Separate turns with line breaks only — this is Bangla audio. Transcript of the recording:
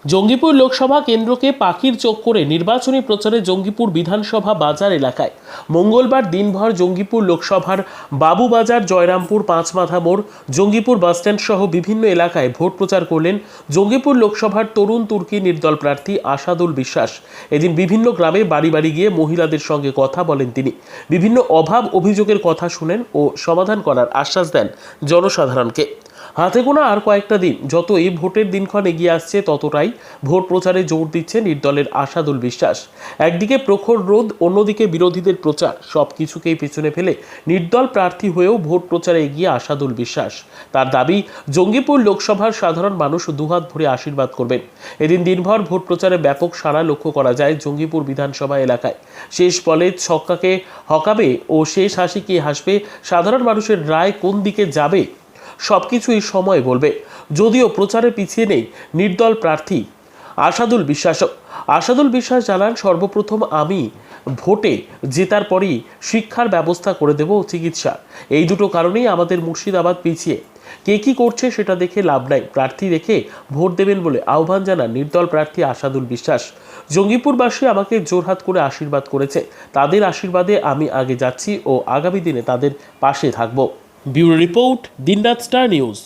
জঙ্গিপুর লোকসভা কেন্দ্রকে পাখির চোখ করে নির্বাচনী প্রচারে জঙ্গিপুর বিধানসভা বাজার এলাকায় মঙ্গলবার দিনভর জঙ্গিপুর লোকসভার বাবুবাজার, জয়রামপুর, পাঁচমাথা মোড়, জঙ্গিপুর বাসস্ট্যান্ড সহ বিভিন্ন এলাকায় ভোট প্রচার করলেন জঙ্গিপুর লোকসভার তরুণ তুর্কি নির্দল প্রার্থী আসাদুল বিশ্বাস। এদিন বিভিন্ন গ্রামে বাড়ি বাড়ি গিয়ে মহিলাদের সঙ্গে কথা বলেন তিনি। বিভিন্ন অভাব অভিযোগের কথা শুনেন ও সমাধান করার আশ্বাস দেন জনসাধারণকে। হাতে গোনা আর কয়েকটা দিন, যতই ভোটের দিনক্ষণ এগিয়ে আসছে ততটাই ভোট প্রচারে জোর দিচ্ছে নির্দলের আসাদুল বিশ্বাস। একদিকে প্রখর রোদ, অন্যদিকে বিরোধীদের প্রচার, সব কিছুকেই পেছনে ফেলে নির্দল প্রার্থী হয়েও ভোট প্রচারে এগিয়ে আসাদুল বিশ্বাস। তার দাবি, জঙ্গিপুর লোকসভার সাধারণ মানুষ দুহাত ভরে আশীর্বাদ করবেন। এদিন দিনভর ভোট প্রচারে ব্যাপক সাড়া লক্ষ্য করা যায় জঙ্গিপুর বিধানসভা এলাকায়। শেষ বলে ছক্কাকে হকাবে ও শেষ হাসি কে হাসবে, সাধারণ মানুষের রায় কোন দিকে যাবে সবকিছুই সময় বলবে। যদিও প্রচারে পিছিয়ে নেই নির্দল প্রার্থী আসাদুল বিশ্বাস। আসাদুল বিশ্বাস জানান, সর্বপ্রথম আমি ভোটে জেতার পরই শিক্ষার ব্যবস্থা করে দেব, চিকিৎসা। এই দুটো কারণেই আমাদের মুর্শিদাবাদ পিছিয়ে। কে কি করছে সেটা দেখে লাভ নাই, প্রার্থী দেখে ভোট দেবেন বলে আহ্বান জানান নির্দল প্রার্থী আসাদুল বিশ্বাস। জঙ্গিপুরবাসী আমাকে জোরহাত করে আশীর্বাদ করেছে, তাদের আশীর্বাদে আমি আগে যাচ্ছি ও আগামী দিনে তাদের পাশে থাকব। ব্যুরো রিপোর্ট, দিনরাত স্টার নিউজ।